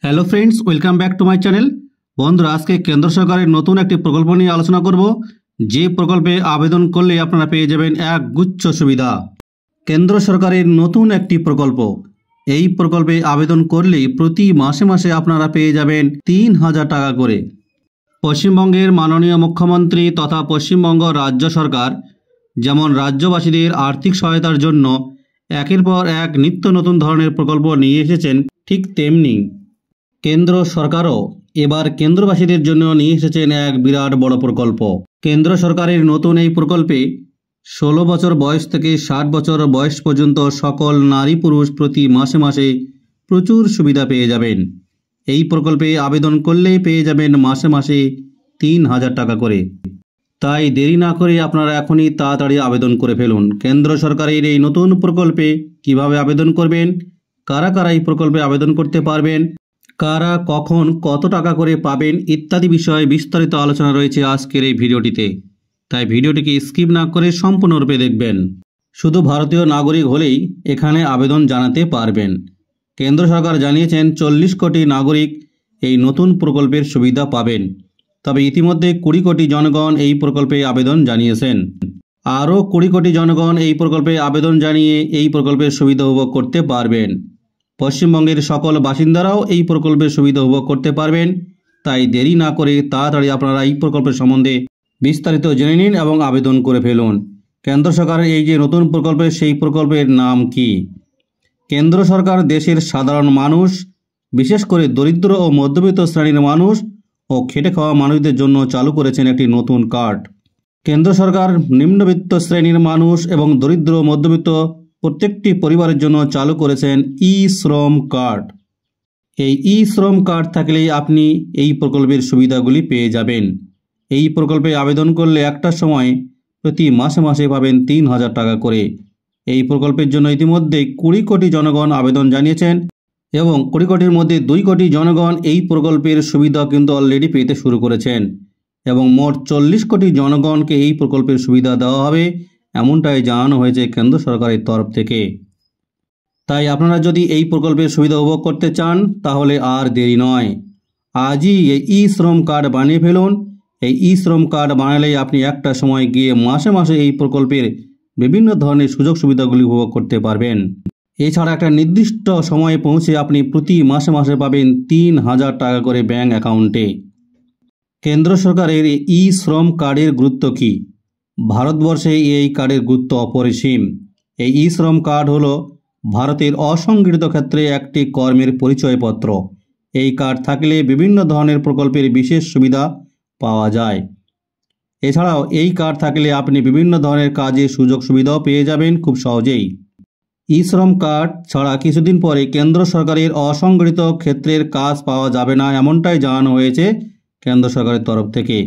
Hello friends, welcome back to my channel. বন্ধুরা, আজকে কেন্দ্র সরকারের নতুন একটি প্রকল্প নিয়ে আলোচনা করব, যে প্রকল্পে আবেদন করলে আপনারা পেয়ে যাবেন এক গুচ্ছ সুবিধা। কেন্দ্র সরকারের নতুন একটি প্রকল্প, এই প্রকল্পে আবেদন করলে প্রতি মাসে মাসে আপনারা পেয়ে যাবেন ৩,০০০ টাকা করে। পশ্চিমবঙ্গের মাননীয় মুখ্যমন্ত্রী তথা পশ্চিমবঙ্গ রাজ্য সরকার যেমন রাজ্যবাসীদের আর্থিক সহায়তার জন্য একের পর এক নিত্য নতুন ধরনের প্রকল্প নিয়ে এসেছেন, ঠিক তেমনি কেন্দ্র সরকারও এবার কেন্দ্রবাসীদের জন্য নিয়ে এসেছেন এক বিরাট বড় প্রকল্প। কেন্দ্র সরকারের নতুন এই প্রকল্পে ১৬ বছর বয়স থেকে ৬০ বছর বয়স পর্যন্ত সকল নারী পুরুষ প্রতি মাসে মাসে প্রচুর সুবিধা পেয়ে যাবেন। এই প্রকল্পে আবেদন করলেই পেয়ে যাবেন মাসে মাসে ৩,০০০ টাকা করে। তাই দেরি না করে আপনারা এখনই তাড়াতাড়ি আবেদন করে ফেলুন। কেন্দ্র সরকারের এই নতুন প্রকল্পে কিভাবে আবেদন করবেন, কারা কারা এই প্রকল্পে আবেদন করতে পারবেন, কারা কখন কত টাকা করে পাবেন ইত্যাদি বিষয়ে বিস্তারিত আলোচনা রয়েছে আজকের এই ভিডিওটিতে। তাই ভিডিওটিকে স্কিপ না করে সম্পূর্ণরূপে দেখবেন। শুধু ভারতীয় নাগরিক হলেই এখানে আবেদন জানাতে পারবেন। কেন্দ্র সরকার জানিয়েছেন ৪০ কোটি নাগরিক এই নতুন প্রকল্পের সুবিধা পাবেন। তবে ইতিমধ্যে ২০ কোটি জনগণ এই প্রকল্পে আবেদন জানিয়েছেন। আরও ২০ কোটি জনগণ এই প্রকল্পে আবেদন জানিয়ে এই প্রকল্পের সুবিধা উপভোগ করতে পারবেন। পশ্চিমবঙ্গের সকল বাসিন্দারাও এই প্রকল্পের সুবিধা উপভোগ করতে পারবেন। তাই দেরি না করে তাড়াতাড়ি আপনারা এই প্রকল্পের সম্বন্ধে বিস্তারিত জেনে নিন এবং আবেদন করে ফেলুন। কেন্দ্র সরকারের এই যে নতুন প্রকল্প, সেই প্রকল্পের নাম কি? কেন্দ্র সরকার দেশের সাধারণ মানুষ, বিশেষ করে দরিদ্র ও মধ্যবিত্ত শ্রেণীর মানুষ ও খেটে খাওয়া মানুষদের জন্য চালু করেছেন একটি নতুন কার্ড। কেন্দ্র সরকার নিম্নবিত্ত শ্রেণীর মানুষ এবং দরিদ্র মধ্যবিত্ত প্রত্যেকটি পরিবারের জন্য চালু করেছেন ই-শ্রম কার্ড। এই ই-শ্রম কার্ড থাকলেই আপনি এই প্রকল্পের সুবিধাগুলি পেয়ে যাবেন। এই প্রকল্পে আবেদন করলে একটা সময় প্রতি মাসে মাসে পাবেন ৩,০০০ টাকা করে। এই প্রকল্পের জন্য ইতিমধ্যে ২০ কোটি জনগণ আবেদন জানিয়েছেন এবং ২০ কোটির মধ্যে ২ কোটি জনগণ এই প্রকল্পের সুবিধা কিন্তু অলরেডি পেতে শুরু করেছেন এবং মোট ৪০ কোটি জনগণকে এই প্রকল্পের সুবিধা দেওয়া হবে, এমনটাই জানানো হয়েছে কেন্দ্র সরকারের তরফ থেকে। তাই আপনারা যদি এই প্রকল্পের সুবিধা উপভোগ করতে চান তাহলে আর দেরি নয়, আজই এই ই-শ্রম কার্ড বানিয়ে ফেলুন। এই ই-শ্রম কার্ড বানালেই আপনি একটা সময় গিয়ে মাসে মাসে এই প্রকল্পের বিভিন্ন ধরনের সুযোগ সুবিধাগুলি উপভোগ করতে পারবেন। এছাড়া একটা নির্দিষ্ট সময়ে পৌঁছে আপনি প্রতি মাসে মাসে পাবেন ৩,০০০ টাকা করে ব্যাঙ্ক অ্যাকাউন্টে। কেন্দ্র সরকারের ই-শ্রম কার্ডের গুরুত্ব কী? ভারতবর্ষে এই কার্ডের গুরুত্ব অপরিসীম। এই ই-শ্রম কার্ড হলো ভারতের অসংগঠিত ক্ষেত্রে একটি কর্মের পরিচয়পত্র। এই কার্ড থাকলে বিভিন্ন ধরনের প্রকল্পের বিশেষ সুবিধা পাওয়া যায়। এছাড়াও এই কার্ড থাকলে আপনি বিভিন্ন ধরনের কাজের সুযোগ সুবিধাও পেয়ে যাবেন খুব সহজেই। ই-শ্রম কার্ড ছাড়া কিছুদিন পরে কেন্দ্র সরকারের অসংগঠিত ক্ষেত্রের কাজ পাওয়া যাবে না, এমনটাই জানানো হয়েছে কেন্দ্র সরকারের তরফ থেকে।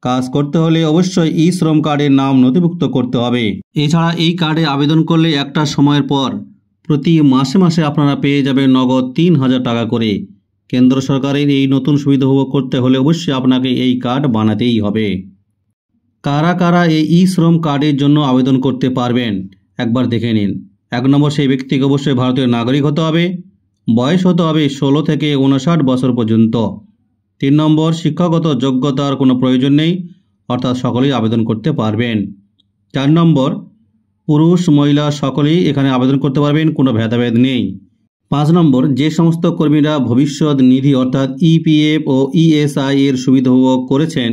কাজ করতে হলে অবশ্যই ই-শ্রম কার্ডের নাম নথিভুক্ত করতে হবে। এছাড়া এই কার্ডে আবেদন করলে একটা সময়ের পর প্রতি মাসে মাসে আপনারা পেয়ে যাবেন নগদ ৩,০০০ টাকা করে। কেন্দ্র সরকারের এই নতুন সুবিধা উপভোগ করতে হলে অবশ্যই আপনাকে এই কার্ড বানাতেই হবে। কারা কারা এই ই-শ্রম কার্ডের জন্য আবেদন করতে পারবেন একবার দেখে নিন। ১ নম্বর, সেই ব্যক্তিকে অবশ্যই ভারতীয় নাগরিক হতে হবে, বয়স হতে হবে ১৬ থেকে ৫৯ বছর পর্যন্ত। ৩ নম্বর, শিক্ষাগত যোগ্যতার কোনো প্রয়োজন নেই, অর্থাৎ সকলেই আবেদন করতে পারবেন। ৪ নম্বর, পুরুষ মহিলা সকলেই এখানে আবেদন করতে পারবেন, কোনো ভেদাভেদ নেই। ৫ নম্বর, যে সমস্ত কর্মীরা ভবিষ্যৎ নিধি অর্থাৎ ইপিএফ ও ইএসআই এর সুবিধা উপভোগ করেছেন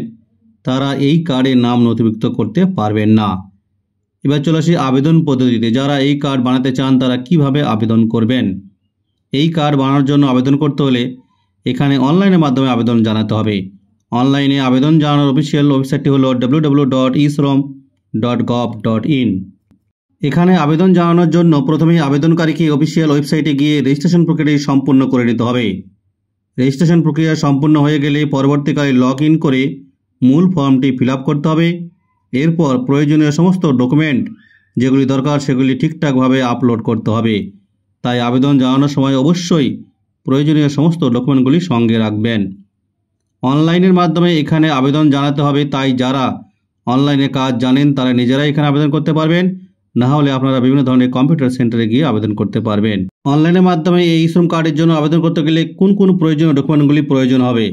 তারা এই কার্ডে নাম নথিভুক্ত করতে পারবেন না। এবার চলে আসি আবেদন পদ্ধতিতে। যারা এই কার্ড বানাতে চান তারা কিভাবে আবেদন করবেন। এই কার্ড বানানোর জন্য আবেদন করতে হলে এখানে অনলাইনের মাধ্যমে আবেদন জানাতে হবে। অনলাইনে আবেদন জানানোর অফিসিয়াল ওয়েবসাইটটি হলো www.isrom.gov.in। এখানে আবেদন জানানোর জন্য প্রথমেই আবেদনকারীকে অফিসিয়াল ওয়েবসাইটে গিয়ে রেজিস্ট্রেশন প্রক্রিয়াটি সম্পূর্ণ করে নিতে হবে। রেজিস্ট্রেশন প্রক্রিয়া সম্পূর্ণ হয়ে গেলে পরবর্তীকালে লগ ইন করে মূল ফর্মটি ফিল আপ করতে হবে। এরপর প্রয়োজনীয় সমস্ত ডকুমেন্ট যেগুলি দরকার সেগুলি ঠিকঠাকভাবে আপলোড করতে হবে। তাই আবেদন জানানোর সময় অবশ্যই প্রয়োজনীয় সমস্ত ডকুমেন্টগুলি সঙ্গে রাখবেন। অনলাইনের মাধ্যমে এখানে আবেদন জানাতে হবে, তাই যারা অনলাইনে কাজ জানেন তারা নিজেরাই এখানে আবেদন করতে পারবেন। না হলে আপনারা বিভিন্ন ধরনের কম্পিউটার সেন্টারে গিয়ে আবেদন করতে পারবেন। অনলাইনের মাধ্যমে এই শ্রম কার্ডের জন্য আবেদন করতে গেলে কোন কোন প্রয়োজনীয় ডকুমেন্টগুলি প্রয়োজন হবে?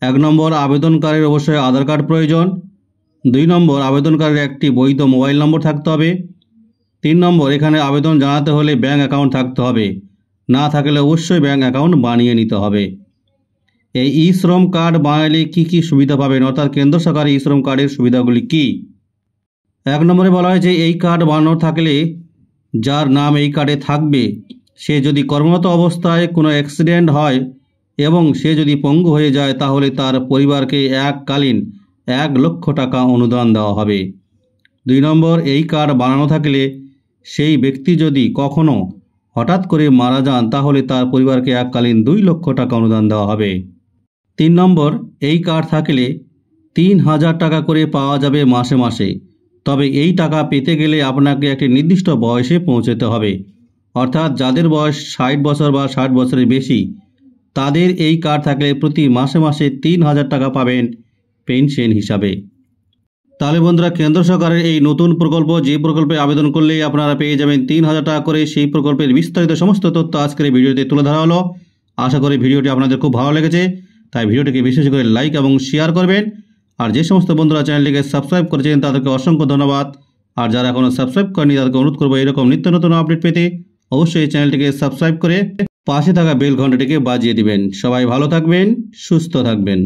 1 নম্বর, আবেদনকারীর অবশ্যই আধার কার্ড প্রয়োজন। 2 নম্বর, আবেদনকারীর একটি বৈধ মোবাইল নম্বর থাকতে হবে। 3 নম্বর, এখানে আবেদন জানাতে হলে ব্যাঙ্ক অ্যাকাউন্ট থাকতে হবে, না থাকলে অবশ্যই ব্যাঙ্ক অ্যাকাউন্ট বানিয়ে নিতে হবে। এই ই শ্রম কার্ড বানালে কী কী সুবিধা পাবেন, অর্থাৎ কেন্দ্র সরকার ই শ্রম কার্ডের সুবিধাগুলি কী? 1 নম্বরে বলা হয়েছে এই কার্ড বানানো থাকলে যার নাম এই কার্ডে থাকবে সে যদি কর্মরত অবস্থায় কোনো অ্যাক্সিডেন্ট হয় এবং সে যদি পঙ্গু হয়ে যায় তাহলে তার পরিবারকে এককালীন 1 লক্ষ টাকা অনুদান দেওয়া হবে। 2 নম্বর, এই কার্ড বানানো থাকলে সেই ব্যক্তি যদি কখনো হঠাৎ করে মারা যান তাহলে তার পরিবারকে এককালীন 2 লক্ষ টাকা অনুদান দেওয়া হবে। 3 নম্বর, এই কার্ড থাকলে 3000 টাকা করে পাওয়া যাবে মাসে মাসে। তবে এই টাকা পেতে গেলে আপনাকে একটি নির্দিষ্ট বয়সে পৌঁছতে হবে, অর্থাৎ যাদের বয়স 60 বছর বা 60 বছরের বেশি তাদের এই কার্ড থাকলে প্রতি মাসে মাসে 3000 টাকা পাবেন পেনশন হিসাবে। তাহলে বন্ধুরা, কেন্দ্র সরকারের এই নতুন প্রকল্প, যে প্রকল্পে আবেদন করলে আপনারা পেয়ে যাবেন 3000 টাকা করে, সেই প্রকল্পের বিস্তারিত সমস্ত তথ্য আজকের এই ভিডিওতে তুলে ধরা হলো। আশা করি ভিডিওটি আপনাদের খুব ভালো লেগেছে, তাই ভিডিওটিকে বিশেষ করে লাইক এবং শেয়ার করবেন। আর যে সমস্ত বন্ধুরা চ্যানেলটিকে সাবস্ক্রাইব করেছেন তাদেরকে অসংখ্য ধন্যবাদ। আর যারা এখনও সাবস্ক্রাইব করেনি তাদেরকে অনুরোধ করবো এরকম নিত্য নতুন আপডেট পেতে অবশ্যই এই চ্যানেলটিকে সাবস্ক্রাইব করে পাশে থাকা বেল ঘন্টাটিকে বাজিয়ে দিবেন। সবাই ভালো থাকবেন, সুস্থ থাকবেন।